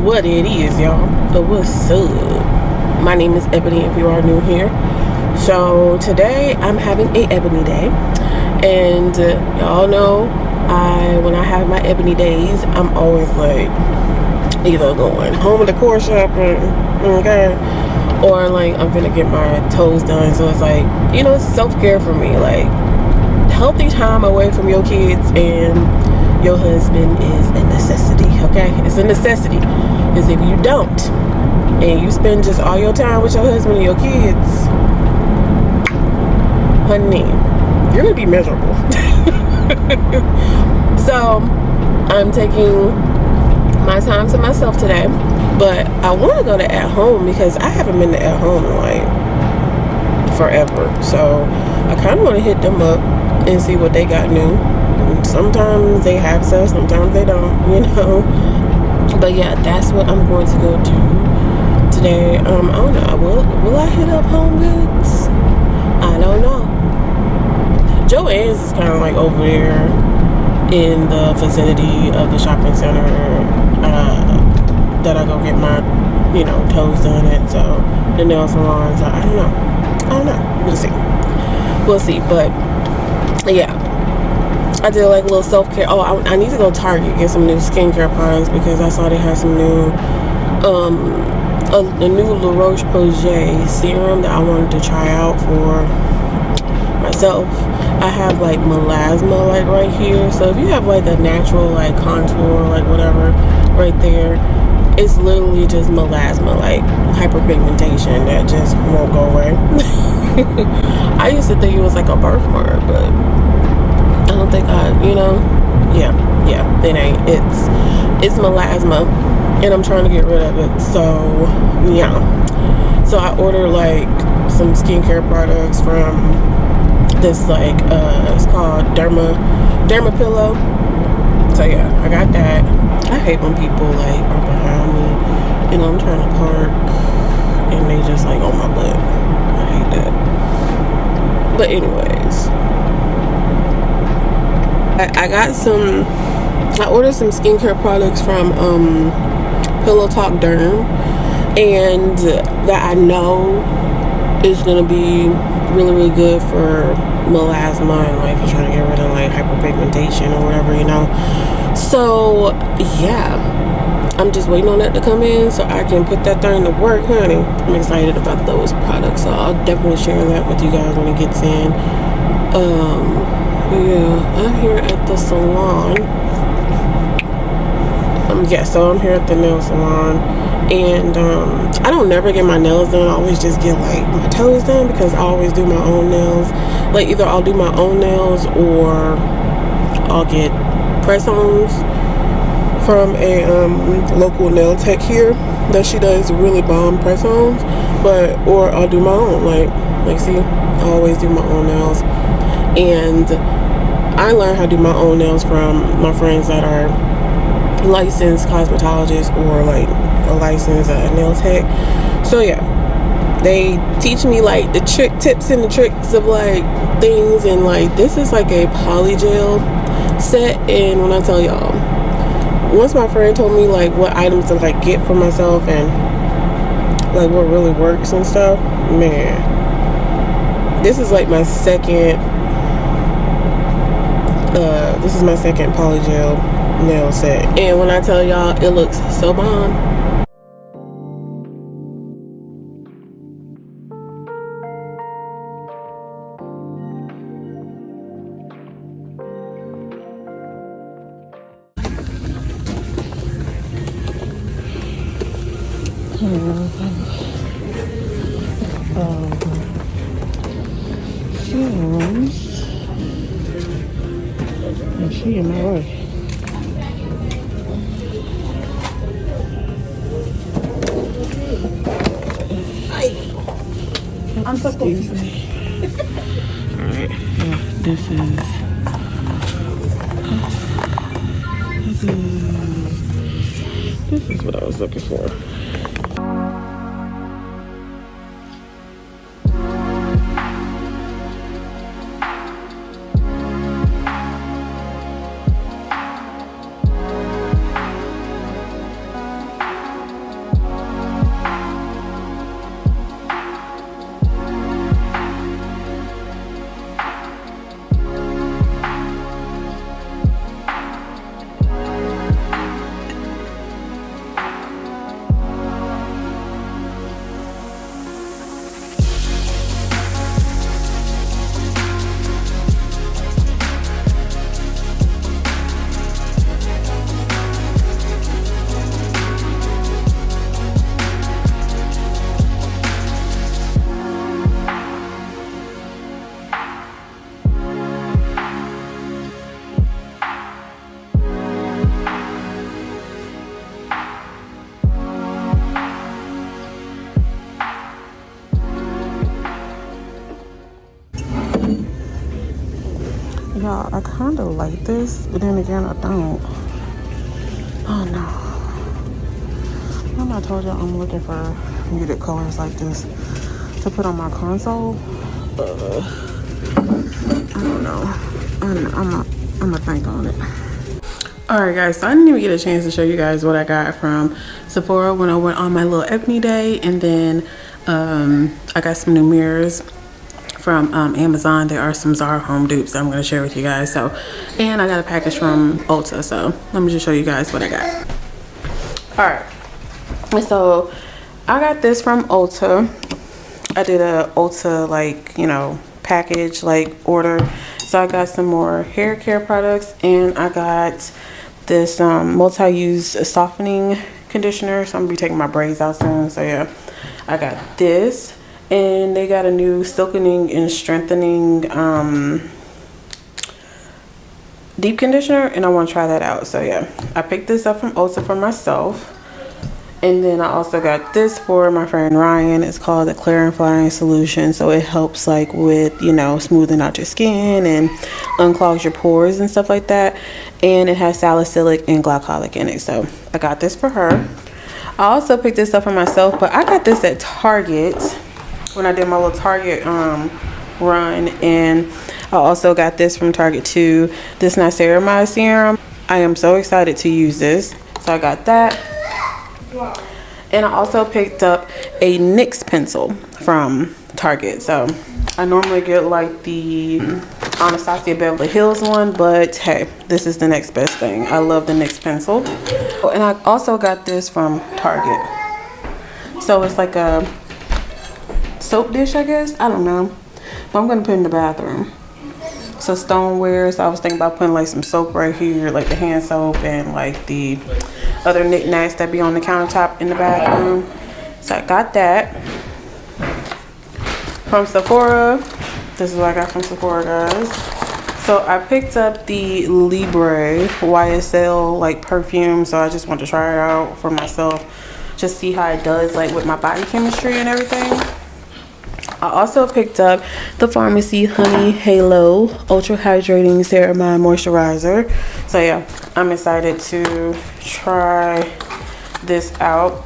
What it is, y'all. What's up? My name is Ebony if you are new here. So today I'm having a Ebony day, and y'all know when I have my Ebony days, I'm always like either going home decor shopping, okay, or like I'm gonna get my toes done. So it's like, you know, it's self-care for me, like healthy time away from your kids and your husband is a necessity, okay? It's a necessity. Because if you don't, and you spend just all your time with your husband and your kids, honey, you're gonna be miserable. So I'm taking my time to myself today, but I want to go to At Home because I haven't been to At Home in like forever. So I kind of want to hit them up and see what they got new. Sometimes they have stuff, sometimes they don't, you know. But yeah, that's what I'm going to go do today. I don't know, will I hit up Home Goods? I don't know. Joann's is kind of like over there in the vicinity of the shopping center that I go get my, you know, toes done at. So the nail salon. So I don't know. We'll see. But yeah, I did like a little self-care. Oh, I need to go Target, get some new skincare products because I saw they had some new a new La Roche-Posay serum that I wanted to try out for myself. I have like melasma like right here, so if you have like a natural like contour like whatever right there, it's literally just melasma, like hyperpigmentation that just won't go away. I used to think it was like a birthmark, but I don't think yeah, it ain't. It's melasma, and I'm trying to get rid of it. So yeah, so I ordered like some skincare products from this like it's called Derma Pillow. So yeah, I got that. I hate when people like are behind me, you know, I'm trying to park and they just like on my butt. I hate that. But anyways, I ordered some skincare products from Pillow Talk Derm, and that I know is gonna be really, really good for melasma and like if you're trying to get rid of like hyperpigmentation or whatever, you know. So yeah, I'm just waiting on that to come in so I can put that thing to work, honey. I'm excited about those products, so I'll definitely share that with you guys when it gets in. Yeah, I'm here at the salon. So I'm here at the nail salon, and I don't never get my nails done. I always just get like my toes done because I always do my own nails. Like either I'll do my own nails or I'll get press-ons from a local nail tech here that she does really bomb press-ons, or I'll do my own. Like see, I always do my own nails, and I learned how to do my own nails from my friends that are licensed cosmetologists or like a licensed nail tech. So yeah, they teach me like the tips and the tricks of like things, and like this is like a polygel set. And when I tell y'all, once my friend told me like what items to like get for myself and like what really works and stuff, man, this is like my second polygel nail set, and when I tell y'all, it looks so bomb. She in my way. I'm so confused. Alright, yeah, this is what I was looking for. Y'all, I kind of like this, but then again, I don't. Oh no. Remember I told y'all I'm looking for muted colors like this to put on my console? I don't know. I'm gonna think on it. Alright guys, so I didn't even get a chance to show you guys what I got from Sephora when I went on my little Ebonie day. And then I got some new mirrors from Amazon. There are some Zara home dupes that I'm going to share with you guys. So, and I got a package from Ulta. So let me just show you guys what I got. Alright, so I got this from Ulta. I did a Ulta, like, you know, package like order. So I got some more hair care products, and I got this multi-use softening conditioner. So I'm gonna be taking my braids out soon. So yeah, I got this, and they got a new silkening and strengthening deep conditioner, and I want to try that out. So yeah, I picked this up from Ulta for myself. And then I also got this for my friend Ryan. It's called the clarifying solution. So it helps like with, you know, smoothing out your skin and unclogs your pores and stuff like that. And it has salicylic and glycolic in it. So I got this for her. I also picked this up for myself, but I got this at Target when I did my little Target run. And I also got this from Target too. This niacinamide serum. I am so excited to use this. So I got that. And I also picked up a NYX pencil from Target. So I normally get like the Anastasia Beverly Hills one, but hey, this is the next best thing. I love the NYX pencil. And I also got this from Target. So it's like a soap dish, I guess. I don't know. But I'm gonna put it in the bathroom. So stoneware. So I was thinking about putting like some soap right here, like the hand soap and like the other knickknacks that be on the countertop in the bathroom. So I got that from Sephora. This is what I got from Sephora, guys. So I picked up the Libre YSL like perfume. So I just want to try it out for myself, just see how it does like with my body chemistry and everything. I also picked up the Pharmacy Honey Halo Ultra Hydrating Ceramide Moisturizer. So yeah, I'm excited to try this out.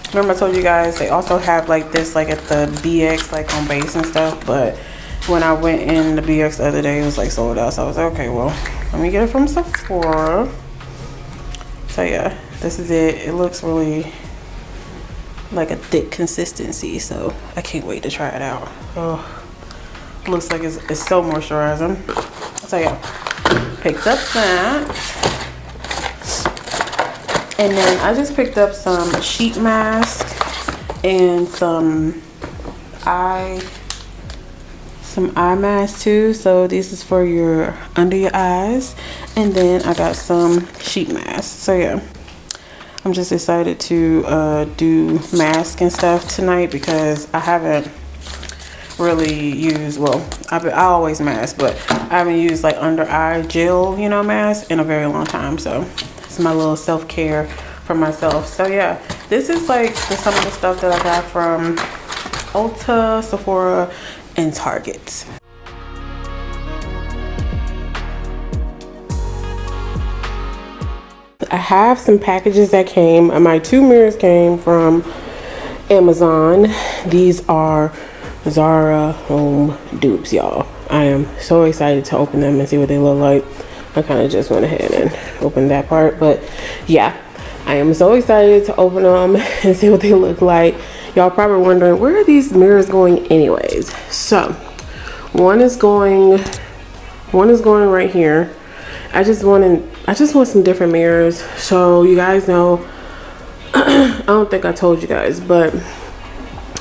Remember I told you guys they also have like this like at the BX like on base and stuff. But when I went in the BX the other day, it was like sold out. So I was like, okay, well, let me get it from Sephora. So yeah, this is it. It looks really like a thick consistency, so I can't wait to try it out. Oh, looks like it's so moisturizing. So yeah, picked up that, and then I just picked up some sheet mask and some eye mask too. So this is for your under your eyes, and then I got some sheet masks. So yeah, I'm just excited to do mask and stuff tonight because I haven't really used, well, I always mask, but I haven't used like under eye gel, you know, mask in a very long time. So it's my little self-care for myself. So yeah, this is like some of the stuff that I got from Ulta, Sephora, and Target. I have some packages that came. My 2 mirrors came from Amazon. These are Zara home dupes, y'all. I am so excited to open them and see what they look like. I kind of just went ahead and opened that part, but yeah, I am so excited to open them and see what they look like. Y'all probably wondering, where are these mirrors going anyways? So one is going right here. I just want some different mirrors. So you guys know, I don't think I told you guys, but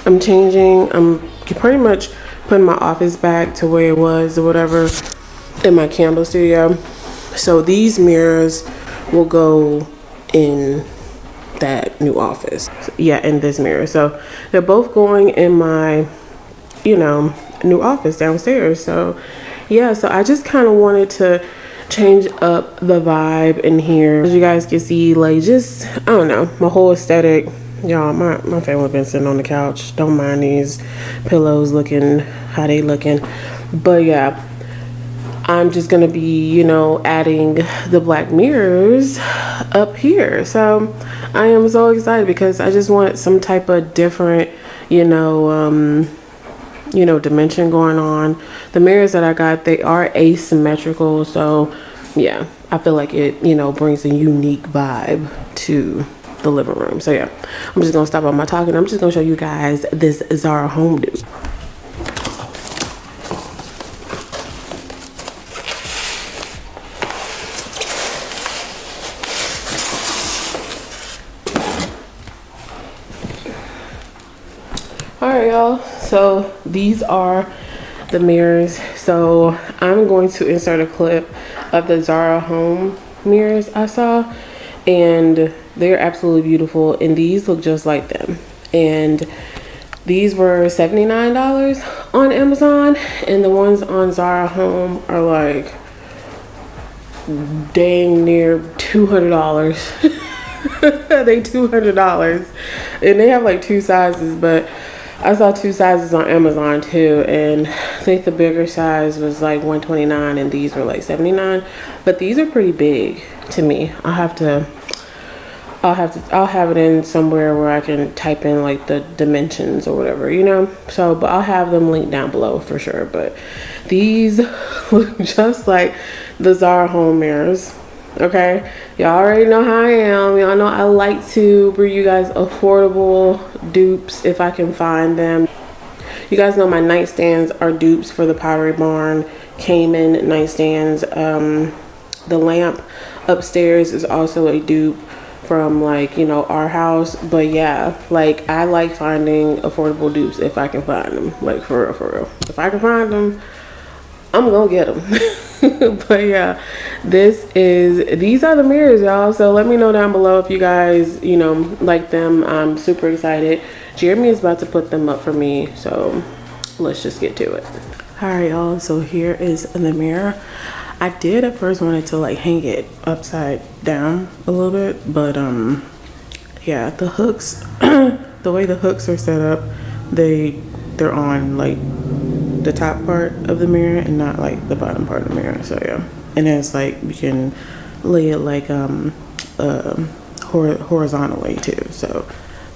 I'm changing. I'm pretty much putting my office back to where it was or whatever in my candle studio. So these mirrors will go in that new office. Yeah, in this mirror. So they're both going in my, you know, new office downstairs. So yeah, so I just kind of wanted to change up the vibe in here. As you guys can see, like, just, I don't know, my whole aesthetic. Y'all, my family been sitting on the couch. Don't mind these pillows looking how they looking. But yeah, I'm just gonna be, you know, adding the black mirrors up here. So I am so excited because I just want some type of different, you know, dimension going on. The mirrors that I got, they are asymmetrical, so yeah, I feel like it, you know, brings a unique vibe to the living room. So yeah, I'm just gonna stop all my talking. I'm just gonna show you guys this Zara home dupe. All right, y'all, so these are the mirrors. So I'm going to insert a clip of the Zara home mirrors I saw, and they're absolutely beautiful, and these look just like them. And these were $79 on Amazon, and the ones on Zara home are like dang near $200. They $200, and they have like 2 sizes, but I saw 2 sizes on Amazon too, and I think the bigger size was like $129 and these were like $79. But these are pretty big to me. I'll have it in somewhere where I can type in like the dimensions or whatever, you know. So, but I'll have them linked down below for sure. But these look just like the Zara home mirrors. Okay, y'all already know how I am. Y'all know I like to bring you guys affordable dupes if I can find them. You guys know my nightstands are dupes for the Pottery Barn Cayman nightstands. The lamp upstairs is also a dupe from, like, you know, our house. But yeah, like, I like finding affordable dupes if I can find them. Like, for real, for real. If I can find them, I'm gonna get them. But yeah, these are the mirrors, y'all. So let me know down below if you guys, you know, like them. I'm super excited. Jeremy is about to put them up for me, so let's just get to it. All right, y'all, so here is the mirror. I did at first wanted to like hang it upside down a little bit, but yeah, the hooks the way the hooks are set up, they're on like the top part of the mirror and not like the bottom part of the mirror. So yeah, and then it's like you can lay it like horizontally too. So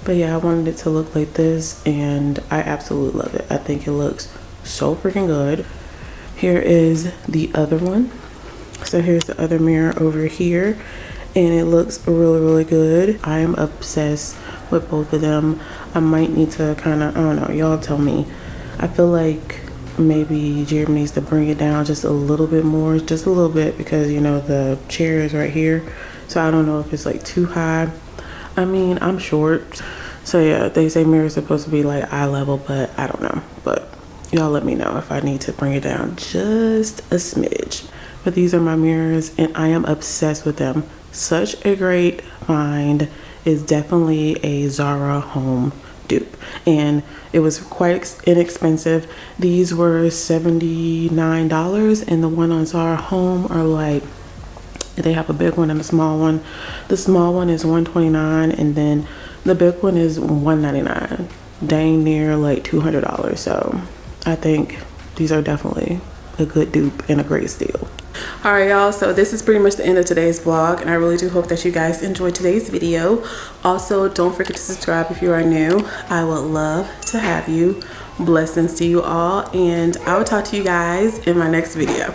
but yeah, I wanted it to look like this, and I absolutely love it. I think it looks so freaking good. Here is the other one. So here's the other mirror over here, and it looks really, really good. I am obsessed with both of them. I might need to kind of, I don't know, y'all tell me. I feel like maybe Jeremy needs to bring it down just a little bit more, just a little bit, because you know the chair is right here, so I don't know if it's like too high. I mean, I'm short, so yeah, they say mirrors are supposed to be like eye level, but I don't know. But y'all let me know if I need to bring it down just a smidge. But these are my mirrors, and I am obsessed with them. Such a great find. It's definitely a Zara home dupe, and it was quite inexpensive. These were $79, and the one on Zara home are like, they have a big one and a small one. The small one is $129, and then the big one is $199. Dang near like $200. So I think these are definitely a good dupe and a great steal. All right, y'all, so this is pretty much the end of today's vlog, and I really do hope that you guys enjoyed today's video. Also, don't forget to subscribe if you are new. I would love to have you. Blessings to you all, and I will talk to you guys in my next video.